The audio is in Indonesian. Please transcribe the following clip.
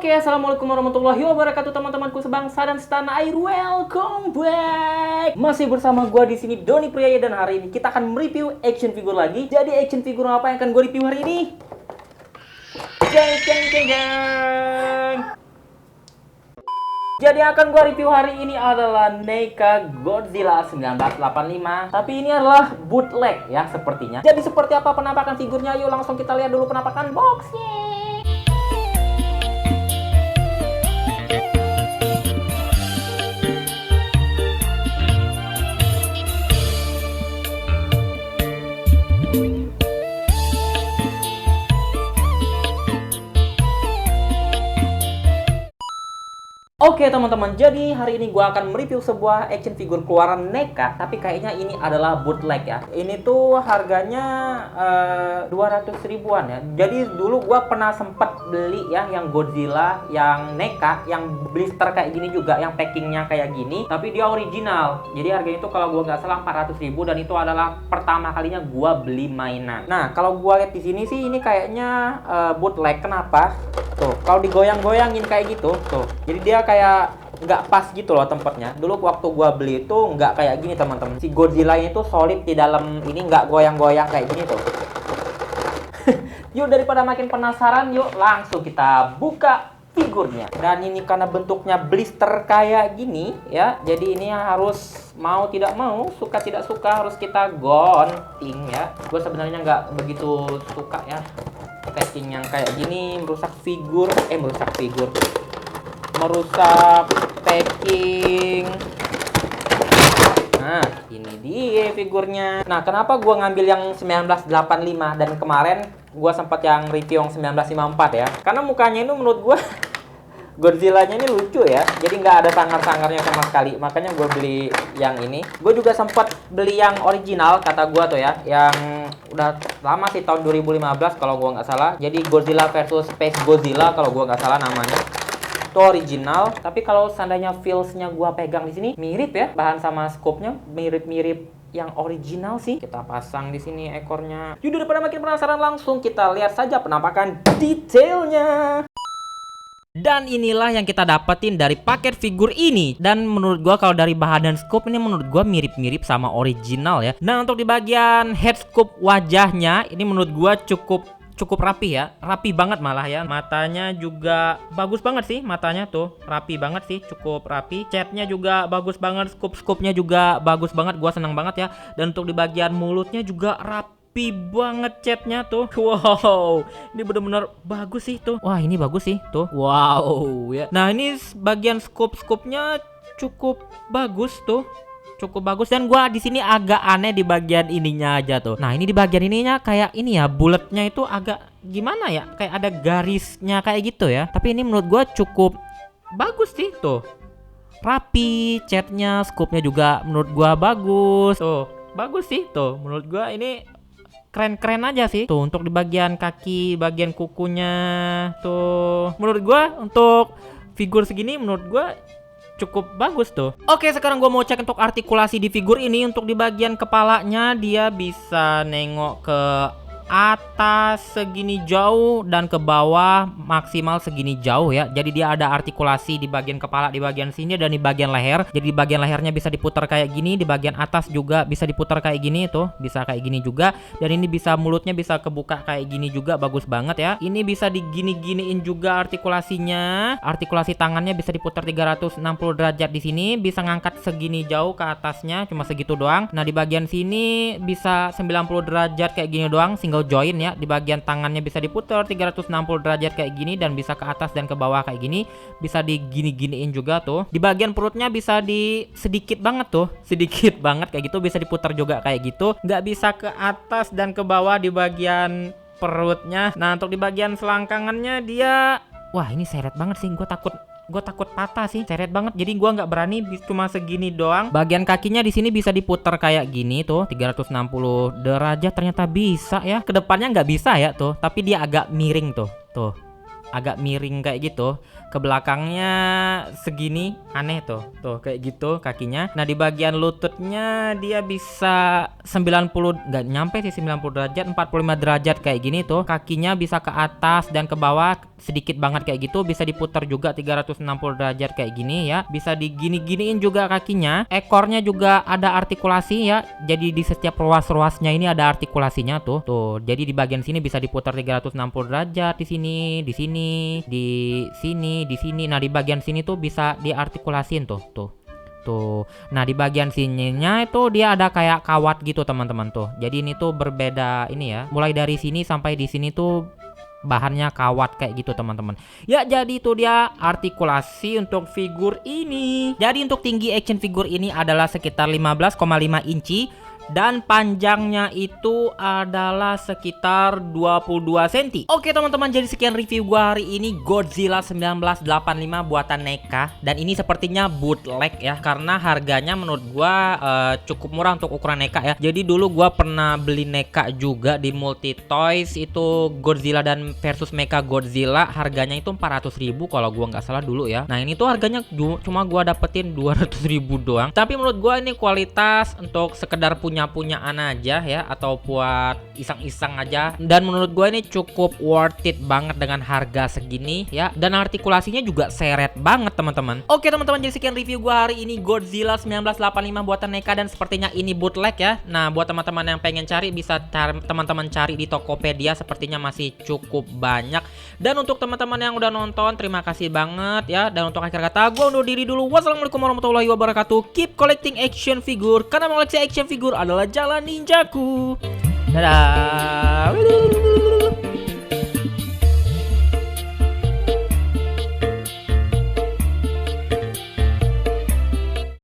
Oke, assalamualaikum warahmatullahi wabarakatuh teman-temanku sebangsa dan setanah air. Welcome back. Masih bersama gua di sini Doni Priaya, dan hari ini kita akan mereview action figure lagi. Jadi action figure apa yang akan gua review hari ini? Jeng jeng jeng jeng. Jadi yang akan gua review hari ini adalah NECA Godzilla 1985. Tapi ini adalah bootleg ya sepertinya. Jadi seperti apa penampakan figurnya? Yuk langsung kita lihat dulu penampakan boxnya. Oke teman-teman, jadi hari ini gua akan mereview sebuah action figure keluaran NECA, tapi kayaknya ini adalah bootleg ya. Ini tuh harganya 200 ribuan ya. Jadi dulu gua pernah sempet beli ya yang Godzilla, yang NECA, yang blister kayak gini juga, yang packingnya kayak gini, tapi dia original. Jadi harganya itu kalau gua nggak salah 400 ribu, dan itu adalah pertama kalinya gua beli mainan. Nah kalau gua lihat di sini sih ini kayaknya bootleg. Kenapa? Tuh, kalau digoyang-goyangin kayak gitu, tuh. Jadi dia kayak nggak pas gitu loh tempatnya. Dulu waktu gua beli itu nggak kayak gini teman-teman. Si Godzilla itu solid di dalam ini, nggak goyang-goyang kayak gini tuh. Yuk daripada makin penasaran, yuk langsung kita buka figurnya. Dan ini karena bentuknya blister kayak gini ya, jadi ini harus mau tidak mau, suka tidak suka harus kita gunting ya. Gue sebenarnya nggak begitu suka ya packing yang kayak gini, merusak packing. Nah ini dia figurnya. Nah kenapa gue ngambil yang 1985 dan kemarin gue sempat yang review yang 1954 ya, karena mukanya itu menurut gue Godzilla-nya ini lucu ya, jadi nggak ada sangar-sangarnya sama sekali, makanya gue beli yang ini. Gue juga sempat beli yang original kata gue tuh ya, yang udah lama sih, tahun 2015 kalau gue nggak salah. Jadi Godzilla versus Space Godzilla kalau gue nggak salah namanya. Itu original, tapi kalau seandainya feels-nya gue pegang di sini mirip ya, bahan sama scope-nya mirip-mirip yang original sih. Kita pasang di sini ekornya. Yuk daripada makin penasaran, langsung kita lihat saja penampakan detailnya. Dan inilah yang kita dapetin dari paket figur ini. Dan menurut gua kalau dari bahan dan scope ini menurut gua mirip-mirip sama original ya. Nah untuk di bagian head scope wajahnya ini menurut gua cukup rapi ya, rapi banget malah ya. Matanya juga bagus banget sih, matanya tuh rapi banget sih, cukup rapi. Catnya juga bagus banget, scope-nya juga bagus banget, gua seneng banget ya. Dan untuk di bagian mulutnya juga rapi banget catnya tuh. Wow, ini bener-bener bagus sih tuh. Wah ini bagus sih tuh. Wow ya. Nah ini bagian scope-nya cukup bagus tuh. Cukup bagus, dan gua di sini agak aneh di bagian ininya aja tuh. Nah ini di bagian ininya kayak ini ya, bulatnya itu agak gimana ya, kayak ada garisnya kayak gitu ya. Tapi ini menurut gua cukup bagus sih tuh, rapi catnya, scope-nya juga menurut gua bagus tuh, bagus sih tuh. Menurut gua ini keren-keren aja sih tuh. Untuk di bagian kaki, bagian kukunya tuh, menurut gua untuk figur segini menurut gua cukup bagus tuh. Oke, sekarang gua mau cek untuk artikulasi di figur ini. Untuk di bagian kepalanya dia bisa nengok ke atas segini jauh dan ke bawah maksimal segini jauh ya. Jadi dia ada artikulasi di bagian kepala, di bagian sini, dan di bagian leher. Jadi di bagian lehernya bisa diputar kayak gini, di bagian atas juga bisa diputar kayak gini tuh, bisa kayak gini juga. Dan ini bisa, mulutnya bisa kebuka kayak gini juga, bagus banget ya. Ini bisa digini-giniin juga artikulasinya. Artikulasi tangannya bisa diputar 360 derajat di sini, bisa ngangkat segini jauh ke atasnya, cuma segitu doang. Nah di bagian sini bisa 90 derajat kayak gini doang, single join ya. Di bagian tangannya bisa diputar 360 derajat kayak gini, dan bisa ke atas dan ke bawah kayak gini, bisa digini-giniin juga tuh. Di bagian perutnya bisa di sedikit banget tuh, sedikit banget kayak gitu, bisa diputar juga kayak gitu. Nggak bisa ke atas dan ke bawah di bagian perutnya. Nah untuk di bagian selangkangannya dia, wah ini seret banget sih, gue takut patah sih, seret banget. Jadi gua nggak berani, cuma segini doang. Bagian kakinya di sini bisa diputar kayak gini tuh, 360 derajat ternyata bisa ya. Kedepannya nggak bisa ya tuh, tapi dia agak miring tuh. agak miring kayak gitu. Ke belakangnya segini, aneh tuh kayak gitu kakinya. Nah di bagian lututnya dia bisa 90, nggak nyampe sih 90 derajat, 45 derajat kayak gini tuh. Kakinya bisa ke atas dan ke bawah sedikit banget kayak gitu, bisa diputar juga 360 derajat kayak gini ya. Bisa digini-giniin juga kakinya. Ekornya juga ada artikulasi ya. Jadi di setiap ruas-ruasnya ini ada artikulasinya tuh. Jadi di bagian sini bisa diputar 360 derajat, di sini, di sini, di sini, di sini. Nah, di bagian sini tuh bisa diartikulasin tuh. Nah, di bagian sininya itu dia ada kayak kawat gitu, teman-teman tuh. Jadi ini tuh berbeda ini ya. Mulai dari sini sampai di sini tuh bahannya kawat kayak gitu, teman-teman. Ya, jadi itu dia artikulasi untuk figur ini. Jadi untuk tinggi action figure ini adalah sekitar 15,5 inci. Dan panjangnya itu adalah sekitar 22 cm. Oke teman-teman, jadi sekian review gua hari ini Godzilla 1985 buatan NECA. Dan ini sepertinya bootleg ya, karena harganya menurut gua cukup murah untuk ukuran NECA ya. Jadi dulu gua pernah beli NECA juga di Multi Toys, itu Godzilla dan versus Mecha Godzilla, harganya itu 400.000 kalau gua nggak salah dulu ya. Nah ini tuh harganya cuma gua dapetin 200.000 doang. Tapi menurut gua ini kualitas untuk sekedar punyaan aja ya, atau buat iseng-iseng aja. Dan menurut gue ini cukup worth it banget dengan harga segini ya. Dan artikulasinya juga seret banget teman-teman. Oke teman-teman, jadi sekian review gue hari ini Godzilla 1985 buatan NECA, dan sepertinya ini bootleg ya. Nah buat teman-teman yang pengen cari, bisa teman-teman cari di Tokopedia, sepertinya masih cukup banyak. Dan untuk teman-teman yang udah nonton, terima kasih banget ya. Dan untuk akhir kata, gue undur diri dulu. Wassalamualaikum warahmatullahi wabarakatuh. Keep collecting action figure, karena mengoleksi action figure adalah jalan ninjaku. Dadah.